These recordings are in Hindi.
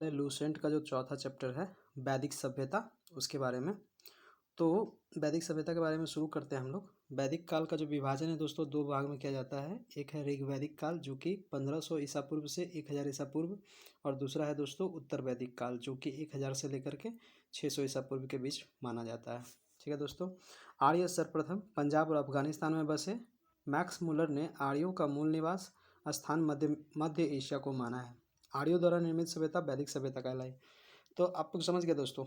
लूसेंट का जो चौथा चैप्टर है वैदिक सभ्यता, उसके बारे में। तो वैदिक सभ्यता के बारे में शुरू करते हैं हम लोग। वैदिक काल का जो विभाजन है दोस्तों, दो भाग में किया जाता है। एक है ऋग वैदिक काल जो कि 1500 ईसा पूर्व से 1000 ईसा पूर्व, और दूसरा है दोस्तों उत्तर वैदिक काल जो कि 1000 से लेकर के 600 ईसा पूर्व के बीच माना जाता है। ठीक है दोस्तों। आर्य सर्वप्रथम पंजाब और अफगानिस्तान में बसे। मैक्स मुलर ने आर्यों का मूल निवास स्थान मध्य एशिया को माना है। आर्यों द्वारा निर्मित सभ्यता वैदिक सभ्यता कहलाई। तो आप लोग समझ गए दोस्तों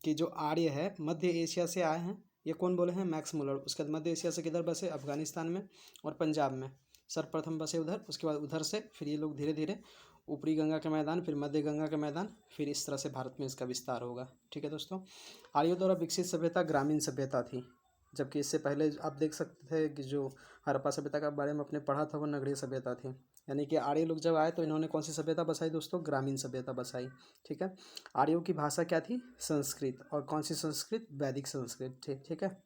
कि जो आर्य है मध्य एशिया से आए हैं। ये कौन बोले हैं? Max Muller. उसके बाद मध्य एशिया से किधर बसे? अफगानिस्तान में और पंजाब में सर्वप्रथम बसे उधर। उसके बाद उधर से फिर ये लोग धीरे धीरे ऊपरी गंगा के मैदान, फिर मध्य गंगा के मैदान, फिर इस तरह से भारत में इसका विस्तार होगा। ठीक है दोस्तों। आर्यों द्वारा विकसित सभ्यता ग्रामीण सभ्यता थी, जबकि इससे पहले आप देख सकते थे कि जो हड़प्पा सभ्यता के बारे में आपने पढ़ा था वो नगरीय सभ्यता थी। यानी कि आर्य लोग जब आए तो इन्होंने कौन सी सभ्यता बसाई दोस्तों? ग्रामीण सभ्यता बसाई। ठीक है। आर्यों की भाषा क्या थी? संस्कृत। और कौन सी संस्कृत? वैदिक संस्कृत थी। ठीक है।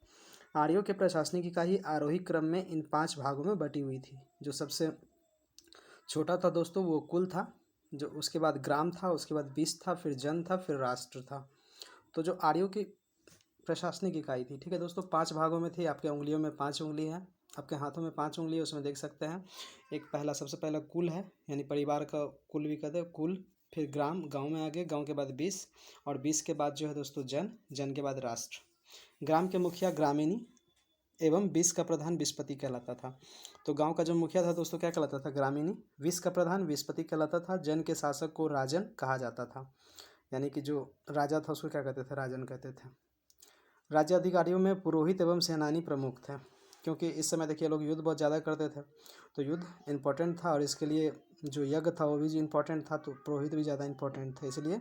आर्यों के प्रशासनिक इकाई आरोही क्रम में इन 5 भागों में बटी हुई थी। जो सबसे छोटा था दोस्तों वो कुल था, जो उसके बाद ग्राम था, उसके बाद विष था, फिर जन था, फिर राष्ट्र था। तो जो आर्यों की प्रशासनिक इकाई थी, ठीक है दोस्तों, 5 भागों में थी। आपके उंगलियों में 5 उंगली है, आपके हाथों में 5 उंगली है, उसमें देख सकते हैं। एक पहला सबसे पहला कुल है, यानी परिवार का कुल भी कहते हैं कुल। फिर ग्राम, गांव में आगे, गांव के बाद 20, और 20 के बाद जो है दोस्तों जन, जन के बाद राष्ट्र। ग्राम के मुखिया ग्रामीणी एवं 20 का प्रधान विस्पति कहलाता था। तो गांव का जो मुखिया था दोस्तों क्या कहलाता था? ग्रामीणी। 20 का प्रधान विस्पति कहलाता था। जन के शासक को राजन कहा जाता था, यानी कि जो राजा था उसको क्या कहते थे? राजन कहते थे। राज्य अधिकारियों में पुरोहित एवं सेनानी प्रमुख थे, क्योंकि इस समय देखिए लोग युद्ध बहुत ज़्यादा करते थे, तो युद्ध इम्पोर्टेंट था, और इसके लिए जो यज्ञ था वो भी इम्पोर्टेंट था, तो पुरोहित भी ज़्यादा इम्पोर्टेंट थे। इसलिए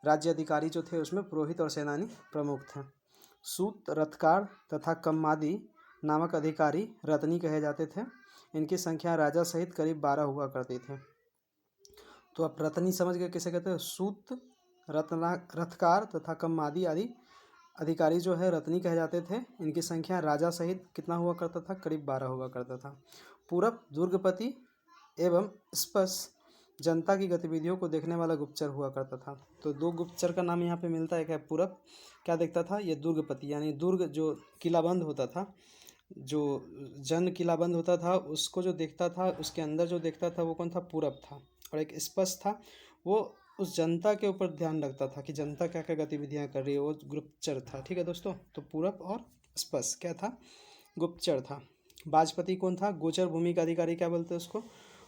राज्य अधिकारी जो थे उसमें पुरोहित और सेनानी प्रमुख थे। सूत, रथकार तथा कम्मादी नामक अधिकारी रत्नी कहे जाते थे। इनकी संख्या राजा सहित करीब 12 हुआ करती थी। तो आप रत्नी समझ गए किसे कहते हैं? सूत, रथकार तथा कम्मादी आदि अधिकारी जो है रत्नी कहे जाते थे। इनकी संख्या राजा सहित कितना हुआ करता था? करीब 12 हुआ करता था। पूरब दुर्गपति एवं स्पष्ट जनता की गतिविधियों को देखने वाला गुप्तचर हुआ करता था। तो 2 गुप्तचर का नाम यहाँ पे मिलता है। एक है पूरब, क्या देखता था? ये दुर्गपति, यानी दुर्ग जो किलाबंद होता था, जो जन किलाबंद होता था उसको जो देखता था, उसके अंदर जो देखता था वो कौन था? पूरब था। और एक स्पष्ट था, वो उस जनता के ऊपर ध्यान रखता था कि जनता क्या क्या गतिविधियां कर रही है, वो गुप्तचर था। ठीक है दोस्तों। तो पूरब और स्पष्ट क्या था? गुप्तचर था। बाजपति कौन था? गोचर भूमि का अधिकारी क्या बोलते हैं उसको?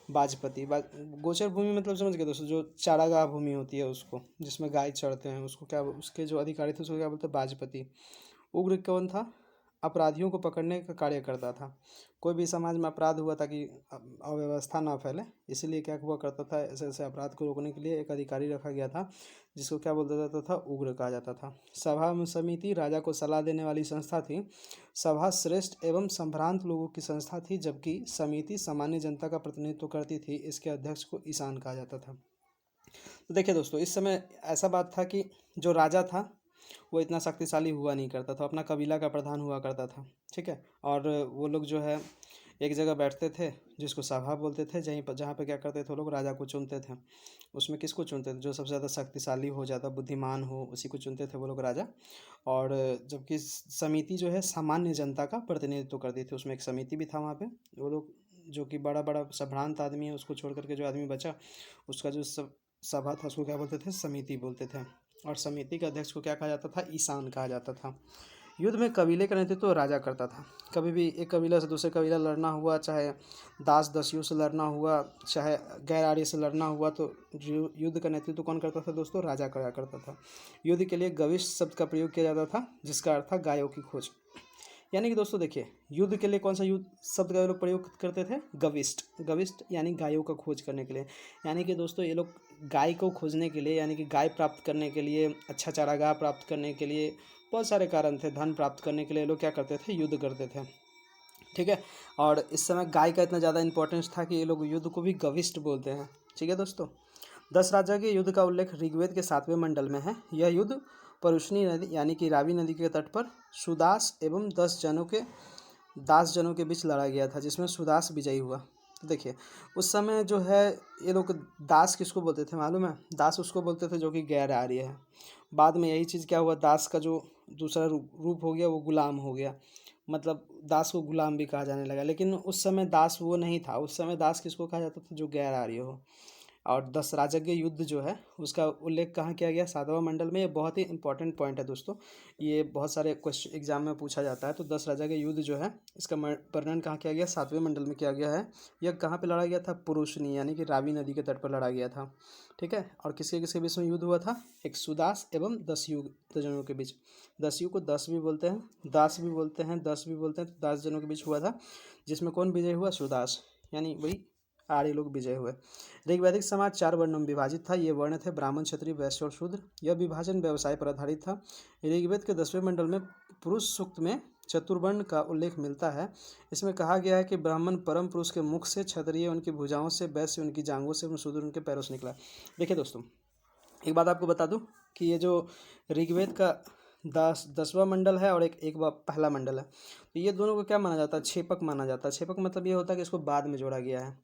बाजपति। गोचर भूमि मतलब समझ गए दोस्तों, जो चारागाह भूमि होती है उसको, जिसमें गाय चढ़ते हैं, उसको क्या, उसके जो अधिकारी थे उसको क्या बोलते हैं? बाजपति। उग्र कौन था? अपराधियों को पकड़ने का कार्य करता था। कोई भी समाज में अपराध हुआ ताकि अव्यवस्था ना फैले, इसीलिए क्या हुआ करता था? ऐसे ऐसे अपराध को रोकने के लिए एक अधिकारी रखा गया था, जिसको क्या बोलता जाता था? उग्र कहा जाता था। सभा में समिति राजा को सलाह देने वाली संस्था थी। सभा श्रेष्ठ एवं संभ्रांत लोगों की संस्था थी, जबकि समिति सामान्य जनता का प्रतिनिधित्व करती थी। इसके अध्यक्ष को ईशान कहा जाता था। तो देखिए दोस्तों, इस समय ऐसा बात था कि जो राजा था वो इतना शक्तिशाली हुआ नहीं करता था, अपना कबीला का प्रधान हुआ करता था। ठीक है। और वो लोग जो है एक जगह बैठते थे, जिसको सभा बोलते थे, जहाँ पे क्या करते थे वो लोग? राजा को चुनते थे। उसमें किसको चुनते थे? जो सबसे ज़्यादा शक्तिशाली हो, ज़्यादा बुद्धिमान हो, उसी को चुनते थे वो लोग राजा। और जबकि समिति जो है सामान्य जनता का प्रतिनिधित्व करती थी। उसमें एक समिति भी था वहाँ पे। वो लोग जो कि बड़ा बड़ा संभ्रांत आदमी है उसको छोड़ करके जो आदमी बचा, उसका जो सभा था उसको क्या बोलते थे? समिति बोलते थे। और समिति के अध्यक्ष को क्या कहा जाता था? ईशान कहा जाता था। युद्ध में कबीले का नेतृत्व तो राजा करता था। कभी भी एक कबीला से दूसरे कबीला लड़ना हुआ, चाहे दास दस्युओं से लड़ना हुआ, चाहे गैर आर्य से लड़ना हुआ, तो युद्ध का नेतृत्व कौन करता था दोस्तों? राजा करा करता था। युद्ध के लिए गविष्ठ शब्द का प्रयोग किया जाता था, जिसका अर्थ था गायों की खोज। यानी कि दोस्तों देखिए, युद्ध के लिए कौन सा युद्ध शब्द का लोग प्रयोग करते थे? गविष्ठ। गविष्ठ यानी गायों का खोज करने के लिए। यानी कि दोस्तों ये लोग गाय को खोजने के लिए, यानी कि गाय प्राप्त करने के लिए, अच्छा चारागाह प्राप्त करने के लिए, बहुत सारे कारण थे। धन प्राप्त करने के लिए लोग क्या करते थे? युद्ध करते थे। ठीक है। और इस समय गाय का इतना ज़्यादा इंपॉर्टेंस था कि ये लोग युद्ध को भी गविष्ठ बोलते हैं। ठीक है दोस्तों। 10 राजा के युद्ध का उल्लेख ऋग्वेद के 7वें मंडल में है। यह युद्ध परुष्णी नदी यानी कि रावी नदी के तट पर सुदास एवं 10 दास जनों के बीच लड़ा गया था, जिसमें सुदास विजयी हुआ। तो देखिए उस समय जो है ये लोग दास किसको बोलते थे मालूम है? दास उसको बोलते थे जो कि गैर आर्य है। बाद में यही चीज़ क्या हुआ, दास का जो दूसरा रूप हो गया वो गुलाम हो गया, मतलब दास को गुलाम भी कहा जाने लगा। लेकिन उस समय दास वो नहीं था, उस समय दास किसको कहा जाता था? जो गैर आर्य हो। और 10 राजज्ञ युद्ध जो है उसका उल्लेख कहाँ किया गया? 7वां मंडल में। ये बहुत ही इंपॉर्टेंट पॉइंट है दोस्तों, ये बहुत सारे क्वेश्चन एग्जाम में पूछा जाता है। तो 10 राजज्ञ युद्ध जो है इसका वर्णन कहाँ किया गया? 7वें मंडल में किया गया है। यह कहाँ पे लड़ा गया था? पुरुषनी यानी कि रावी नदी के तट पर लड़ा गया था। ठीक है, और किसके किसके बीच में युद्ध हुआ था? एक सुदास एवं दस्यु जनों के बीच। दस्यु को दस भी बोलते हैं, दास भी बोलते हैं, दस भी बोलते हैं। तो दास जनों के बीच हुआ था, जिसमें कौन विजय हुआ? सुदास, यानी वही आर्य लोग विजय हुए। ऋग्वैदिक समाज 4 वर्णों में विभाजित था। ये वर्ण थे ब्राह्मण, क्षत्रिय, वैश्य और शूद्र। यह विभाजन व्यवसाय पर आधारित था। ऋग्वेद के 10वें मंडल में पुरुष सूक्त में चतुर्वर्ण का उल्लेख मिलता है। इसमें कहा गया है कि ब्राह्मण परम पुरुष के मुख से, क्षत्रिय उनकी भुजाओं से, वैश्य उनकी जांघों से, शूद्र उनके पैरों से निकला। देखिए दोस्तों, एक बात आपको बता दूं कि ये जो ऋग्वेद का 10वां मंडल है और एक पहला मंडल है, तो ये दोनों को क्या माना जाता है? छेपक माना जाता है। छेपक मतलब ये होता है कि इसको बाद में जोड़ा गया है।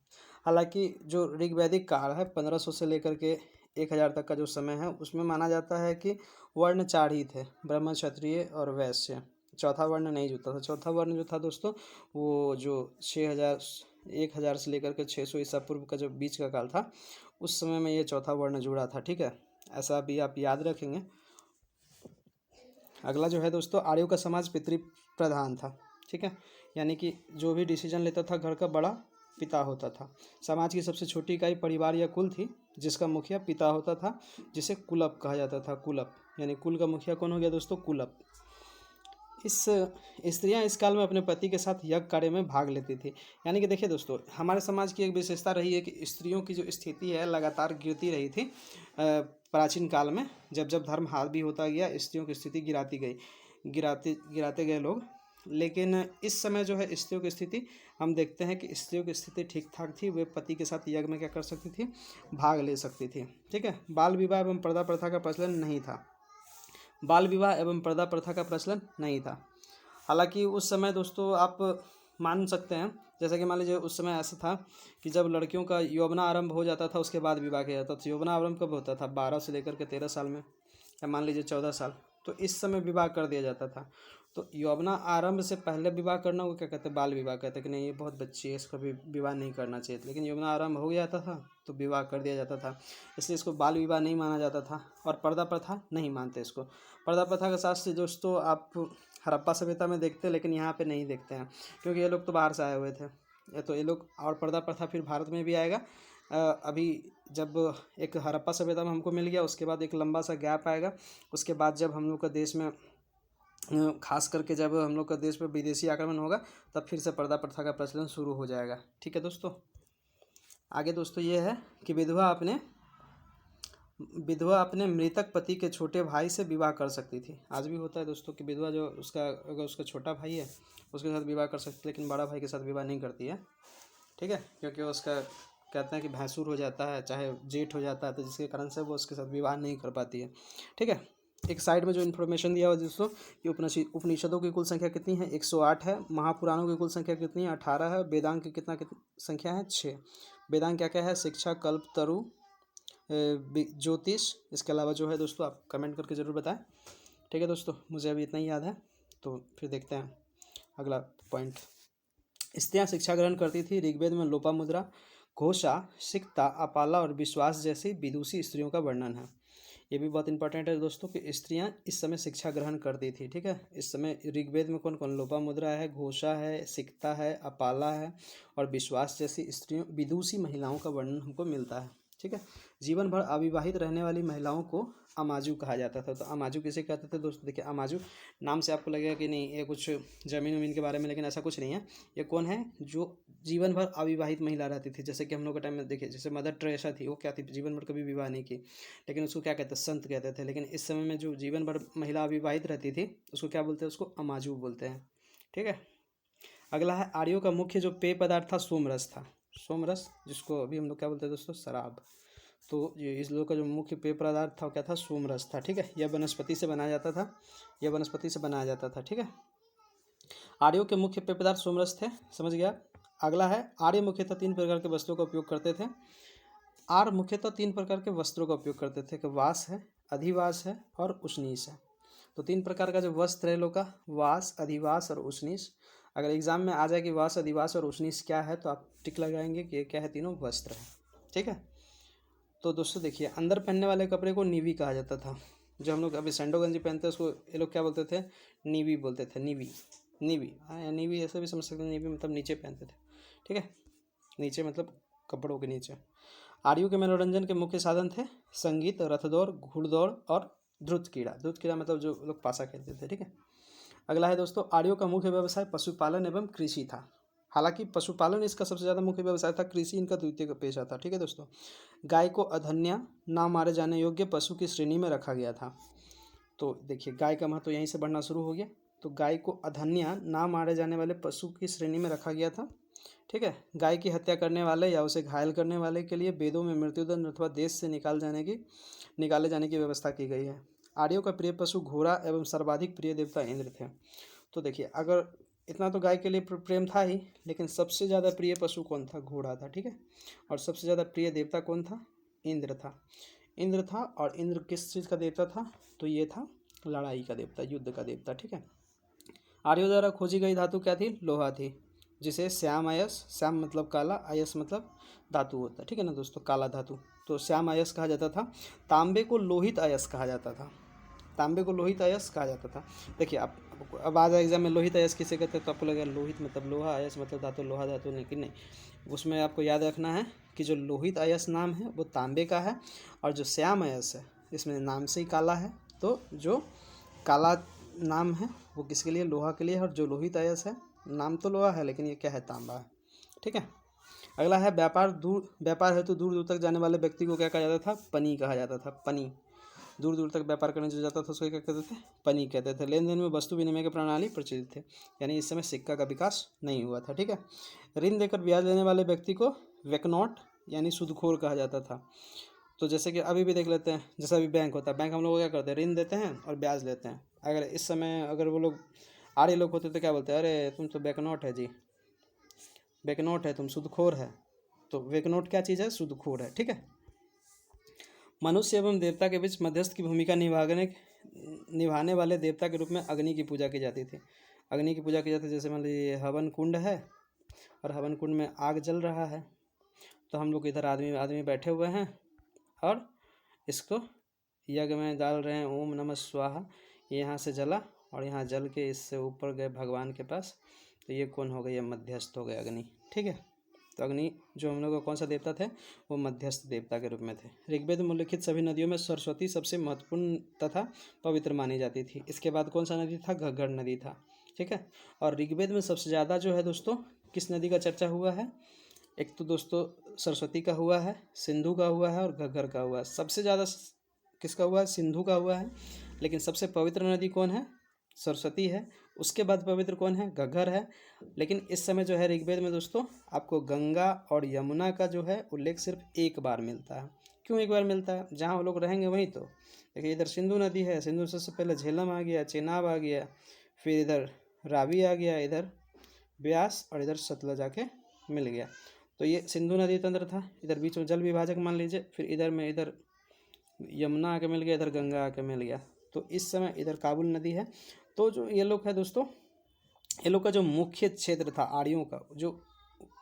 हालांकि जो ऋग्वैदिक काल है 1500 से लेकर के 1000 तक का जो समय है, उसमें माना जाता है कि वर्ण 4 ही थे, ब्राह्मण, क्षत्रिय और वैश्य। चौथा वर्ण नहीं जुड़ता था। चौथा वर्ण जो था दोस्तों, वो जो 1000 से लेकर के 600 ईसा पूर्व का जो बीच का काल था, उस समय में ये चौथा वर्ण जुड़ा था। ठीक है, ऐसा भी आप याद रखेंगे। अगला जो है दोस्तों, आर्यों का समाज पितृ प्रधान था। ठीक है, यानी कि जो भी डिसीजन लेता था घर का बड़ा पिता होता था। समाज की सबसे छोटी इकाई परिवार या कुल थी, जिसका मुखिया पिता होता था, जिसे कुलप कहा जाता था। कुलप यानी कुल का मुखिया कौन हो गया दोस्तों? कुलप। इस स्त्रियां इस काल में अपने पति के साथ यज्ञ कार्य में भाग लेती थी। यानी कि देखिए दोस्तों, हमारे समाज की एक विशेषता रही है कि स्त्रियों की जो स्थिति है लगातार गिरती रही थी। प्राचीन काल में जब जब धर्म हावी होता गया, स्त्रियों की स्थिति गिराते गए लोग। लेकिन इस समय जो है स्त्रियों की स्थिति हम देखते हैं कि स्त्रियों की स्थिति ठीक ठाक थी। वे पति के साथ यज्ञ में क्या कर सकती थी? भाग ले सकती थी। ठीक है, बाल विवाह एवं पर्दा प्रथा का प्रचलन नहीं था। बाल विवाह एवं पर्दा प्रथा का प्रचलन नहीं था। हालांकि उस समय दोस्तों आप मान सकते हैं, जैसा कि मान लीजिए उस समय ऐसा था कि जब लड़कियों का यौवना आरंभ हो जाता था उसके बाद विवाह किया जाता था। यौवना आरंभ कब होता था? 12 से लेकर के 13 साल में, या मान लीजिए 14 साल, तो इस समय विवाह कर दिया जाता था। तो यौवना आरंभ से पहले विवाह करना को क्या कहते हैं? बाल विवाह कहते हैं कि नहीं ये बहुत बच्ची है, इसका भी विवाह नहीं करना चाहिए। लेकिन यौवना आरंभ हो जाता था तो विवाह कर दिया जाता था, इसलिए इसको बाल विवाह नहीं माना जाता था। और पर्दा प्रथा नहीं मानते इसको। पर्दा प्रथा का शास्त्र दोस्तों आप हड़प्पा सभ्यता में देखते हैं, लेकिन यहाँ पे नहीं देखते हैं, क्योंकि ये लोग तो बाहर से आए हुए थे। या तो ये लोग, और पर्दा प्रथा फिर भारत में भी आएगा। अभी जब एक हड़प्पा सभ्यता में हमको मिल गया, उसके बाद एक लंबा सा गैप आएगा। उसके बाद जब हम लोग का देश में खास करके जब हम लोग का देश पर विदेशी आक्रमण होगा, तब फिर से पर्दा प्रथा का प्रचलन शुरू हो जाएगा। ठीक है दोस्तों, आगे दोस्तों ये है कि विधवा अपने मृतक पति के छोटे भाई से विवाह कर सकती थी। आज भी होता है दोस्तों कि विधवा जो अगर उसका छोटा भाई है उसके साथ विवाह कर सकती है, लेकिन बड़ा भाई के साथ विवाह नहीं करती है। ठीक है, क्योंकि उसका कहते हैं कि भैंसुर हो जाता है, चाहे जेठ हो जाता है, तो जिसके कारण से वो उसके साथ विवाह नहीं कर पाती है। ठीक है, एक साइड में जो इन्फॉर्मेशन दिया हुआ दोस्तों कि उपनिषदों की कुल संख्या कितनी है? 108 है। महापुराणों की कुल संख्या कितनी है? 18 है। वेदांग की कितनी संख्या है? 6। वेदांग क्या क्या है? शिक्षा, कल्प, तरु, ज्योतिष। इसके अलावा जो है दोस्तों आप कमेंट करके ज़रूर बताएं। ठीक है दोस्तों, मुझे अभी इतना ही याद है, तो फिर देखते हैं अगला पॉइंट। स्त्रियां शिक्षा ग्रहण करती थी। ऋग्वेद में लोपामुद्रा, घोषा, सिक्ता, अपाला और विश्वास जैसी विदुषी स्त्रियों का वर्णन है। ये भी बहुत इंपॉर्टेंट है दोस्तों कि स्त्रियां इस समय शिक्षा ग्रहण करती थी। ठीक है, इस समय ऋग्वेद में कौन कौन? लोपामुद्रा है, घोषा है, सिक्ता है, अपाला है और विश्वास जैसी स्त्रियों, विदुषी महिलाओं का वर्णन हमको मिलता है। ठीक है, जीवन भर अविवाहित रहने वाली महिलाओं को अमाजू कहा जाता था। तो अमाजू किसे कहते थे दोस्तों? देखिए, अमाजू नाम से आपको लगेगा कि नहीं ये कुछ ज़मीन वमीन के बारे में, लेकिन ऐसा कुछ नहीं है। ये कौन है? जो जीवन भर अविवाहित महिला रहती थी। जैसे कि हम लोग के टाइम में देखिए, जैसे मदर टेरेसा थी, वो क्या थी? जीवन भर कभी विवाह नहीं की, लेकिन उसको क्या कहते हैं? संत कहते थे। लेकिन इस समय में जो जीवन भर महिला अविवाहित रहती थी उसको क्या बोलते हैं? उसको अमाजू बोलते हैं। ठीक है, अगला है आर्यों का मुख्य जो पेय पदार्थ था सोमरस था। सोमरस, जिसको अभी हम लोग क्या बोलते हैं दोस्तों? शराब। तो ये इस लोग का जो मुख्य पेय पदार्थ था वो क्या था? सोमरस था। ठीक है, यह वनस्पति से बनाया जाता था। ठीक है, आर्यों के मुख्य पेय पदार्थ सोमरस थे, समझ गया। अगला है आर्य मुख्यतः 3 प्रकार के वस्त्रों का उपयोग करते थे। आर्य मुख्यतः 3 प्रकार के वस्त्रों का उपयोग करते थे कि वास है, अधिवास है और उष्णीस है। तो 3 प्रकार का जो वस्त्र है लोग का, वास, अधिवास और उष्णीस। अगर एग्जाम में आ जाए कि वास, अधिवास और उष्णीस क्या है तो आप टिक लगाएंगे कि ये क्या है, तीनों वस्त्र है। ठीक है। तो दोस्तों देखिए, अंदर पहनने वाले कपड़े को नीवी कहा जाता था। जो हम लोग अभी सैंडो गंजी पहनते हैं उसको ये लोग क्या बोलते थे, नीवी बोलते थे। नीवी, नीवी, हाँ, या नीवी ऐसे भी समझ सकते हैं। नीवी मतलब नीचे पहनते थे। ठीक है, नीचे मतलब कपड़ों के नीचे। आर्यों के मनोरंजन के मुख्य साधन थे संगीत, रथदौड़, घुड़दौड़ और ध्रुत क्रीड़ा। ध्रुत क्रीड़ा मतलब जो लोग पासा खेलते थे। ठीक है। अगला है दोस्तों, आर्यों का मुख्य व्यवसाय पशुपालन एवं कृषि था। हालांकि पशुपालन इसका सबसे ज़्यादा मुख्य व्यवसाय था, कृषि इनका द्वितीय पेशा था। ठीक है दोस्तों। गाय को अधन्या, ना मारे जाने योग्य पशु की श्रेणी में रखा गया था। तो देखिए, गाय का महत्व यहीं से बढ़ना शुरू हो गया। तो गाय को अधन्या, ना मारे जाने वाले पशु की श्रेणी में रखा गया था। ठीक है। गाय की हत्या करने वाले या उसे घायल करने वाले के लिए वेदों में मृत्युदंड अथवा देश से निकाले जाने की व्यवस्था की गई है। आर्यों का प्रिय पशु घोड़ा एवं सर्वाधिक प्रिय देवता इंद्र थे। तो देखिए, अगर इतना तो गाय के लिए प्रेम था ही, लेकिन सबसे ज़्यादा प्रिय पशु कौन था, घोड़ा था। ठीक है। और सबसे ज़्यादा प्रिय देवता कौन था, इंद्र था। इंद्र था। और इंद्र किस चीज़ का देवता था, तो ये था लड़ाई का देवता, युद्ध का देवता। ठीक है। आर्यों द्वारा खोजी गई धातु क्या थी, लोहा थी, जिसे श्याम अयस, श्याम मतलब काला, अयस मतलब धातु होता है। ठीक है ना दोस्तों, काला धातु, तो श्याम अयस कहा जाता था। तांबे को लोहित अयस कहा जाता था। तांबे को लोहित अयस कहा जाता था। देखिए, आप अब आज एग्जाम में लोहित अयस किसे कहते हैं तो आपको लगेगा लोहित मतलब लोहा, अयस मतलब धातु, लोहा धातु, लेकिन नहीं। उसमें आपको याद रखना है कि जो लोहित अयस नाम है वो तांबे का है, और जो श्याम अयस है इसमें नाम से ही काला है। तो जो काला नाम है वो किसके लिए, लोहा के लिए है। और जो लोहित अयस है नाम तो लोहा है लेकिन ये क्या है, तांबा है। ठीक है। अगला है व्यापार हेतु दूर दूर तक जाने वाले व्यक्ति को क्या कहा जाता था, पनी कहा जाता था। पनी, दूर दूर तक व्यापार करने जो जाता था उसको क्या कहते थे, पनी कहते थे। लेन देन में वस्तु विनिमय की प्रणाली प्रचलित थे, यानी इस समय सिक्का का विकास नहीं हुआ था। ठीक है। ऋण देकर ब्याज लेने वाले व्यक्ति को वेकनॉट यानी सूदखोर कहा जाता था। तो जैसे कि अभी भी देख लेते हैं, जैसा अभी बैंक होता है, बैंक हम लोग क्या करते हैं, ऋण देते हैं और ब्याज लेते हैं। अगर इस समय अगर वो लोग आर्य लोग होते तो क्या बोलते हैं, अरे तुम तो बेकनोट है जी, बेकनोट है, तुम सूदखोर है। तो वेकनोट क्या चीज़ है, सूदखोर है। ठीक है। मनुष्य एवं देवता के बीच मध्यस्थ की भूमिका निभाने वाले देवता के रूप में अग्नि की पूजा की जाती थी। अग्नि की पूजा की जाती है, जैसे मान लीजिए हवन कुंड है और हवन कुंड में आग जल रहा है, तो हम लोग इधर आदमी बैठे हुए हैं और इसको यज्ञ में डाल रहे हैं, ओम नमः स्वाहा। ये यहाँ से जला और यहाँ जल के इससे ऊपर गए भगवान के पास। तो ये कौन हो गया, ये मध्यस्थ हो गए अग्नि। ठीक है। तो अग्नि जो हम लोग का कौन सा देवता थे, वो मध्यस्थ देवता के रूप में थे। ऋग्वेद में उल्लिखित सभी नदियों में सरस्वती सबसे महत्वपूर्ण तथा पवित्र मानी जाती थी। इसके बाद कौन सा नदी था, घग्गर नदी था। ठीक है। और ऋग्वेद में सबसे ज़्यादा जो है दोस्तों किस नदी का चर्चा हुआ है, एक तो दोस्तों सरस्वती का हुआ है, सिंधु का हुआ है और घग्गर का हुआ है। सबसे ज़्यादा किसका हुआ है, सिंधु का हुआ है। लेकिन सबसे पवित्र नदी कौन है, सरस्वती है। उसके बाद पवित्र कौन है, घग्गर है। लेकिन इस समय जो है ऋग्वेद में दोस्तों आपको गंगा और यमुना का जो है उल्लेख सिर्फ एक बार मिलता है। क्यों एक बार मिलता है, जहाँ वो लोग रहेंगे वहीं। तो देखिए, इधर सिंधु नदी है, सिंधु से पहले झेलम आ गया, चेनाब आ गया, फिर इधर रावी आ गया, इधर ब्यास, और इधर सतलज आके मिल गया। तो ये सिंधु नदी तंत्र था, इधर बीच में जल विभाजक मान लीजिए। फिर इधर यमुना आके मिल गया, इधर गंगा आके मिल गया। तो इस समय इधर काबुल नदी है। तो जो ये लोग है दोस्तों, ये लोग का जो मुख्य क्षेत्र था आर्यों का, जो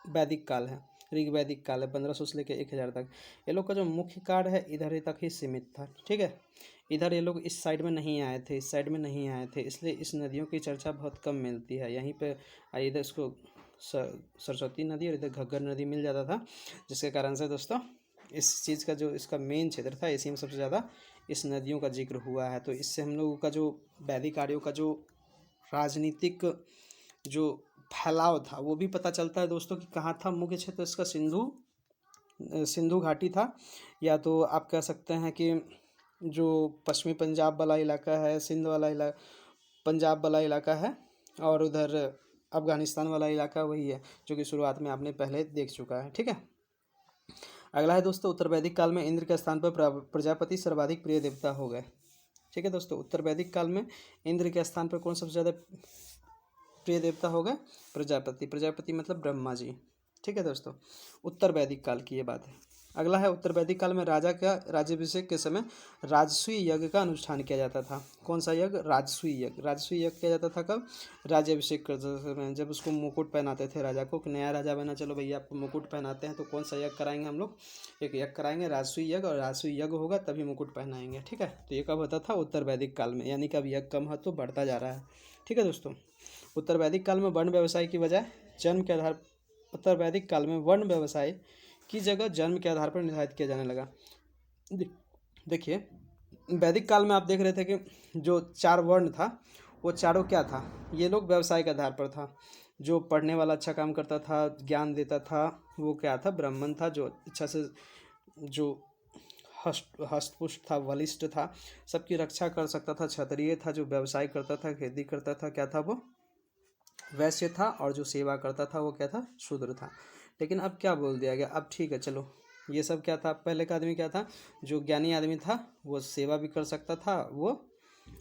वैदिक काल है, ऋग्वैदिक काल है 1500 से लेकर 1000 तक, ये लोग का जो मुख्य कार्य है इधर तक ही सीमित था। ठीक है। इधर ये लोग इस साइड में नहीं आए थे, इस साइड में नहीं आए थे, इसलिए इस नदियों की चर्चा बहुत कम मिलती है। यहीं पे इधर इसको सरस्वती नदी और इधर घग्गर नदी मिल जाता था, जिसके कारण से दोस्तों इस चीज़ का जो इसका मेन क्षेत्र था, इसी में सबसे ज़्यादा इस नदियों का जिक्र हुआ है। तो इससे हम लोगों का जो वैदिक आर्यों का जो राजनीतिक जो फैलाव था वो भी पता चलता है दोस्तों कि कहाँ था। मुख्य क्षेत्र इसका सिंधु घाटी था, या तो आप कह सकते हैं कि जो पश्चिमी पंजाब वाला इलाका है, सिंध वाला इलाका, पंजाब वाला इलाका है, और उधर अफगानिस्तान वाला इलाका वही है जो कि शुरुआत में आपने पहले देख चुका है। ठीक है। अगला है दोस्तों, उत्तर वैदिक काल में इंद्र के स्थान पर प्रजापति सर्वाधिक प्रिय देवता हो गए। ठीक है दोस्तों, उत्तर वैदिक काल में इंद्र के स्थान पर कौन सबसे ज़्यादा प्रिय देवता हो गए प्रजापति, प्रजापति मतलब ब्रह्मा जी। ठीक है दोस्तों, उत्तर वैदिक काल की ये बात है। अगला है उत्तर वैदिक काल में राजा का राज्याभिषेक के समय राजसूय यज्ञ का अनुष्ठान किया जाता था। कौन सा यज्ञ? राजसूय यज्ञ। राजसूय यज्ञ किया जाता था कब? राज्याभिषेक करते समय, जब उसको मुकुट पहनाते थे राजा को, नया राजा बना, चलो भैया आपको मुकुट पहनाते हैं, तो कौन सा यज्ञ कराएंगे हम लोग? एक यज्ञ कराएंगे राजसूय यज्ञ, और राजसूय यज्ञ होगा तभी मुकुट पहनाएंगे। ठीक है, तो ये कब होता था? उत्तर वैदिक काल में, यानी कि अब यज्ञ कम महत्व बढ़ता जा रहा है। ठीक है दोस्तों, उत्तर वैदिक काल में वर्ण व्यवसाय की बजाय जन्म के आधार उत्तर वैदिक काल में वर्ण व्यवसाय की जगह जन्म के आधार पर निर्धारित किया जाने लगा। देखिए, वैदिक काल में आप देख रहे थे कि जो 4 वर्ण था वो चारों क्या था? ये लोग व्यवसाय के आधार पर था। जो पढ़ने वाला अच्छा काम करता था, ज्ञान देता था, वो क्या था? ब्राह्मण था। जो अच्छा से जो हष्टपुष्ट था, बलिष्ठ था, सबकी रक्षा कर सकता था, क्षत्रिय था। जो व्यवसाय करता था, खेती करता था, क्या था वो? वैश्य था। और जो सेवा करता था वो क्या था? शूद्र था। लेकिन अब क्या बोल दिया गया? अब ठीक है, चलो ये सब क्या था? पहले का आदमी क्या था? जो ज्ञानी आदमी था वो सेवा भी कर सकता था, वो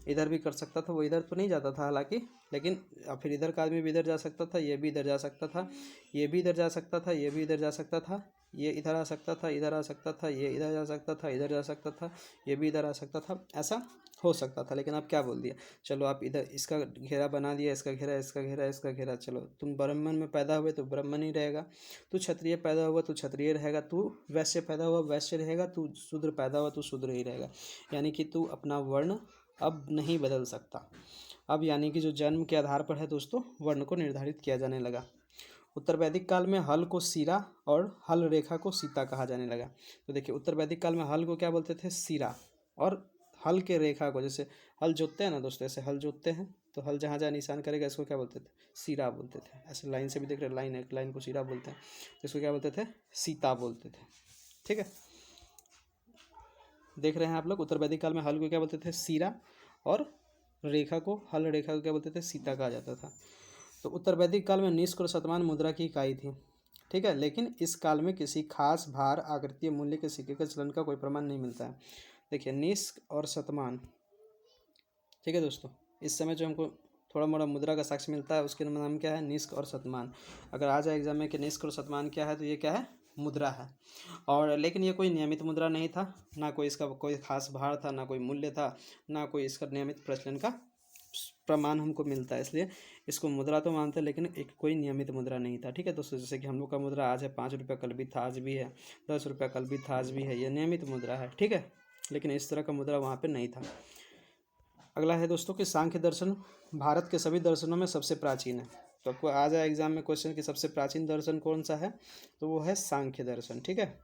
इधर भी कर सकता था, वो इधर तो नहीं जाता था हालांकि, लेकिन फिर इधर का आदमी भी इधर जा सकता था, ये भी इधर जा सकता था, ये भी इधर जा सकता था, ये भी इधर जा सकता था, ये इधर आ सकता था, इधर आ सकता था, ये इधर जा सकता था, इधर जा सकता था, ये भी इधर आ सकता था, ऐसा हो सकता था। लेकिन अब क्या बोल दिया? चलो आप इधर इसका घेरा बना दिया, इसका घेरा, इसका घेरा, इसका घेरा। चलो तुम ब्राह्मण में पैदा हुए तो ब्राह्मण ही रहेगा, तू क्षत्रिय पैदा हुआ तो क्षत्रिय रहेगा, तू वैश्य पैदा हुआ वैश्य रहेगा, तू शूद्र पैदा हुआ तो शूद्र ही रहेगा। यानी कि तू अपना वर्ण अब नहीं बदल सकता। अब यानी कि जो जन्म के आधार पर है दोस्तों, वर्ण को निर्धारित किया जाने लगा। उत्तर वैदिक काल में हल को सिरा और हल रेखा को सीता कहा जाने लगा। तो देखिए, उत्तर वैदिक काल में हल को क्या बोलते थे? सिरा। और हल के रेखा को, जैसे हल जोतते हैं ना दोस्तों, ऐसे हल जोतते हैं तो हल जहाँ जहाँ निशान करेगा इसको क्या बोलते थे? सिरा बोलते थे। ऐसे लाइन से भी देख रहे, लाइन एक लाइन को सिरा बोलते हैं, तो इसको क्या बोलते थे? सीता बोलते थे। ठीक है, देख रहे हैं आप लोग, उत्तर वैदिक काल में हल को क्या बोलते थे? सिरा, और रेखा को, हल रेखा को क्या बोलते थे? सीता कहा जाता था। तो उत्तर वैदिक काल में निष्क और शतमान मुद्रा की इकाई थी। ठीक है, लेकिन इस काल में किसी खास भार, आकृतीय मूल्य के सिक्के के चलन का कोई प्रमाण नहीं मिलता है। देखिए, निष्क और शतमान, ठीक है दोस्तों, इस समय जो हमको थोड़ा मोड़ा मुद्रा का साक्ष्य मिलता है उसके नाम क्या है? निष्क और शतमान। अगर आ जाए एग्जाम में कि निष्क और शतमान क्या है, तो ये क्या है? मुद्रा है। और लेकिन ये कोई नियमित मुद्रा नहीं था, ना कोई इसका कोई खास भार था, ना कोई मूल्य था, ना कोई इसका नियमित प्रचलन का प्रमाण हमको मिलता है, इसलिए इसको मुद्रा तो मानते हैं लेकिन एक कोई नियमित मुद्रा नहीं था। ठीक है दोस्तों, जैसे कि हम लोग का मुद्रा आज है 5 रुपये, कल भी था आज भी है, 10 रुपये कल भी था आज भी है, ये नियमित मुद्रा है। ठीक है, लेकिन इस तरह का मुद्रा वहाँ पे नहीं था। अगला है दोस्तों कि सांख्य दर्शन भारत के सभी दर्शनों में सबसे प्राचीन है। तो आपको आ जाए एग्जाम में क्वेश्चन कि सबसे प्राचीन दर्शन कौन सा है, तो वो है सांख्य दर्शन। ठीक है,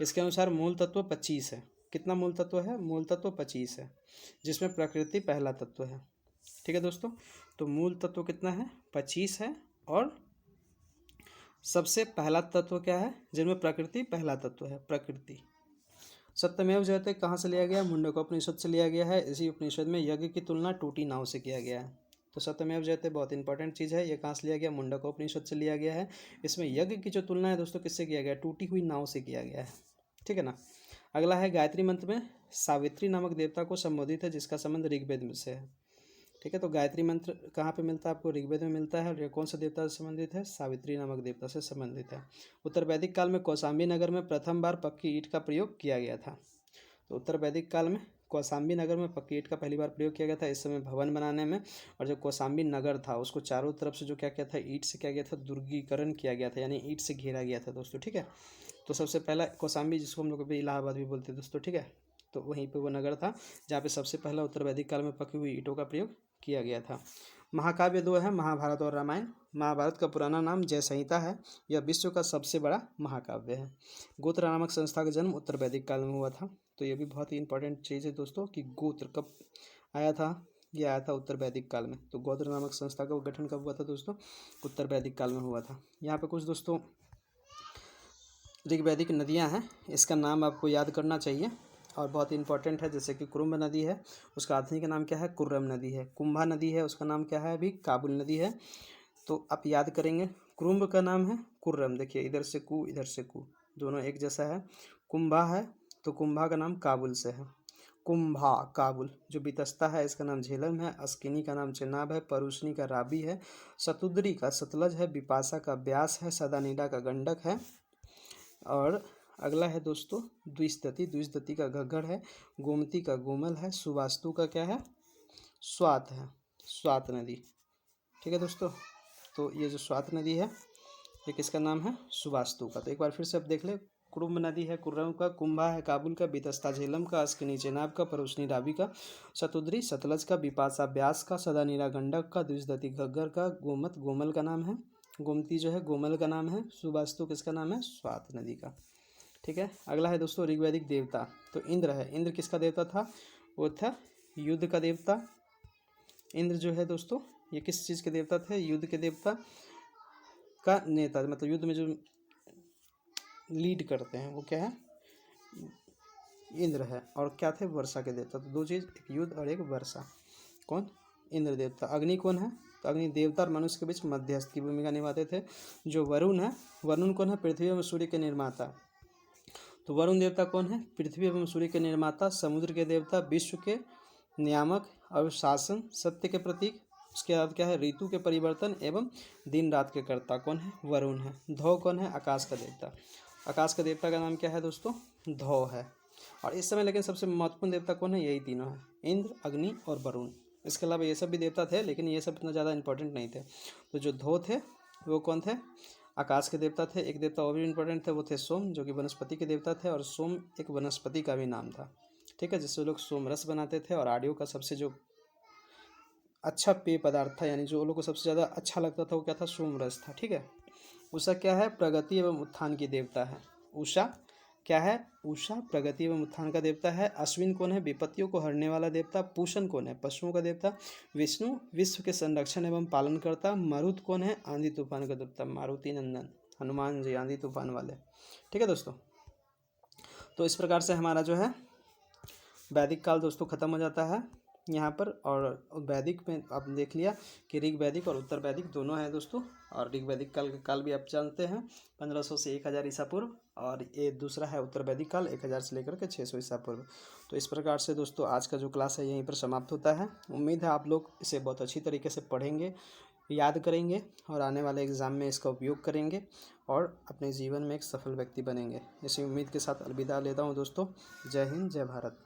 इसके अनुसार मूल तत्व 25 है। कितना मूल तत्व है? मूल तत्व 25 है, जिसमें प्रकृति पहला तत्व है। ठीक है दोस्तों, तो मूल तत्व कितना है? 25 है। और सबसे पहला तत्व क्या है? जिनमें प्रकृति पहला तत्व है, प्रकृति। सत्यमेव जयते कहाँ से लिया गया? मुंडकोपनिषद से लिया गया है। इसी उपनिषद में यज्ञ की तुलना टूटी नाव से किया गया है। तो सत्यमेव जयते बहुत इंपॉर्टेंट चीज़ है। ये कहाँ से लिया गया? मुंडकोपनिषद से लिया गया है। इसमें यज्ञ की जो तुलना है दोस्तों किससे किया गया? टूटी हुई नाव से किया गया है। ठीक है ना। अगला है गायत्री मंत्र में सावित्री नामक देवता को संबोधित है, जिसका संबंध ऋग्वेद से है। ठीक है, तो गायत्री मंत्र कहाँ पे मिलता है? आपको ऋग्वेद में मिलता है। और ये कौन सा देवता से संबंधित है? सावित्री नामक देवता से संबंधित है। उत्तर वैदिक काल में कौशाम्बी नगर में प्रथम बार पक्की ईंट का प्रयोग किया गया था। तो उत्तर वैदिक काल में कौशाम्बी नगर में पक्की ईंट का पहली बार प्रयोग किया गया था, इस समय भवन बनाने में। और जो कौशाम्बी नगर था उसको चारों तरफ से जो क्या किया था? ईंट से क्या गया था? दुर्गीकरण किया गया था, यानी ईंट से घेरा गया था दोस्तों। ठीक है, तो सबसे पहला कौशाम्बी, जिसको हम लोग अभी इलाहाबाद भी बोलते हैं दोस्तों। ठीक है, तो वहीं पे वो नगर था जहाँ पे सबसे पहला उत्तर वैदिक काल में पकी हुई ईंटों का प्रयोग किया गया था। महाकाव्य 2 है, महाभारत और रामायण। महाभारत का पुराना नाम जय संहिता है। यह विश्व का सबसे बड़ा महाकाव्य है। गोत्र नामक संस्था का जन्म उत्तर वैदिक काल में हुआ था। तो ये भी बहुत ही इंपॉर्टेंट चीज़ है दोस्तों कि गोत्र कब आया था? ये आया था उत्तर वैदिक काल में। तो गोत्र नामक संस्था का गठन कब हुआ था दोस्तों? उत्तर वैदिक काल में हुआ था। यहाँ पे कुछ दोस्तों ऋग्वैदिक नदियाँ हैं, इसका नाम आपको याद करना चाहिए और बहुत इंपॉर्टेंट है। जैसे कि कुरुम्ब नदी है, उसका आधुनिक नाम क्या है? कुर्रम नदी है। कुंभा नदी है, उसका नाम क्या है? अभी काबुल नदी है। तो आप याद करेंगे, कुरुम्ब का नाम है कुर्रम। देखिए, इधर से कु, इधर से कु, दोनों एक जैसा है। कुंभा है तो कुंभा का नाम काबुल से है। कुंभा काबुल, जो बितस्ता है इसका नाम झेलम है, अस्किनी का नाम चेनाब है, परुशनी का राबी है, शतुद्री का सतलज है, बिपाशा का ब्यास है, सदानीडा का गंडक है। और अगला है दोस्तों द्विशदती, द्विशदती का घग्गर है, गोमती का गोमल है, सुवास्तु का क्या है, स्वात है, स्वात नदी। ठीक है दोस्तों, तो ये जो स्वात नदी है ये किसका नाम है, सुवास्तु का। तो एक बार फिर से अब देख ले, कुरुम्ब नदी है कुर्रम का, कुंभा है काबुल का, बितस्ता झेलम का, अस्किनी चेनाब का, परुशनी रावी का, शतुद्री सतलज का, बिपाशा ब्यास का, सदानीरा गंडक का, द्विशदती घग्गर का, गोमत गोमल का नाम है, गोमती जो है गोमल का नाम है, सुवास्तु किसका नाम है, स्वात नदी का। ठीक है, अगला है दोस्तों ऋग्वैदिक देवता। तो इंद्र है, इंद्र किसका देवता था, वो था युद्ध का देवता। इंद्र जो है दोस्तों ये किस चीज़ के देवता थे, युद्ध के देवता का नेता, मतलब युद्ध में जो लीड करते हैं वो क्या है, इंद्र है। और क्या थे, वर्षा के देवता। तो दो चीज़, एक युद्ध और एक वर्षा। कौन, इंद्र देवता। अग्नि कौन है, तो अग्नि देवता और मनुष्य के बीच मध्यस्थ की भूमिका निभाते थे। जो वरुण है, वरुण कौन है, पृथ्वी एवं सूर्य के निर्माता। तो वरुण देवता कौन है, पृथ्वी एवं सूर्य के निर्माता, समुद्र के देवता, विश्व के नियामक और शासन, सत्य के प्रतीक। उसके बाद क्या है, ऋतु के परिवर्तन एवं दिन रात के कर्ता कौन है, वरुण है। धौ कौन है, आकाश का देवता। आकाश का देवता का नाम क्या है दोस्तों, धौ है। और इस समय लेकिन सबसे महत्वपूर्ण देवता कौन है, यही तीनों है, इंद्र, अग्नि और वरुण। इसके अलावा ये सब भी देवता थे लेकिन ये सब इतना ज़्यादा इंपॉर्टेंट नहीं थे। तो जो धौ थे वो कौन थे, आकाश के देवता थे। एक देवता और भी इंपॉर्टेंट थे, वो थे सोम, जो कि वनस्पति के देवता थे, और सोम एक वनस्पति का भी नाम था। ठीक है, जिससे लोग सोम रस बनाते थे। और आर्यों का सबसे जो अच्छा पेय पदार्थ था, यानी जो लोगों को सबसे ज़्यादा अच्छा लगता था वो क्या था, सोम रस था। ठीक है, उषा क्या है, प्रगति एवं उत्थान की देवता है। उषा क्या है, उषा प्रगति एवं उत्थान का देवता है। अश्विन कौन है, विपत्तियों को हरने वाला देवता। पूषण कौन है, पशुओं का देवता। विष्णु विश्व के संरक्षण एवं पालन करता। मरुत कौन है, आंधी तूफान का देवता, मारुति नंदन, हनुमान जी आंधी तूफान वाले। ठीक है दोस्तों, तो इस प्रकार से हमारा जो है वैदिक काल दोस्तों ख़त्म हो जाता है यहाँ पर। और वैदिक में आप देख लिया कि ऋग वैदिक और उत्तर वैदिक दोनों हैं दोस्तों। और ऋग वैदिक काल का काल भी आप जानते हैं 1500 से 1000 ईसा पूर्व, और ये दूसरा है उत्तर वैदिक काल 1000 से लेकर के 600 ईसा पूर्व। तो इस प्रकार से दोस्तों आज का जो क्लास है यहीं पर समाप्त होता है। उम्मीद है आप लोग इसे बहुत अच्छी तरीके से पढ़ेंगे, याद करेंगे और आने वाले एग्ज़ाम में इसका उपयोग करेंगे और अपने जीवन में एक सफल व्यक्ति बनेंगे। इसी उम्मीद के साथ अलविदा लेता हूँ दोस्तों। जय हिंद, जय भारत।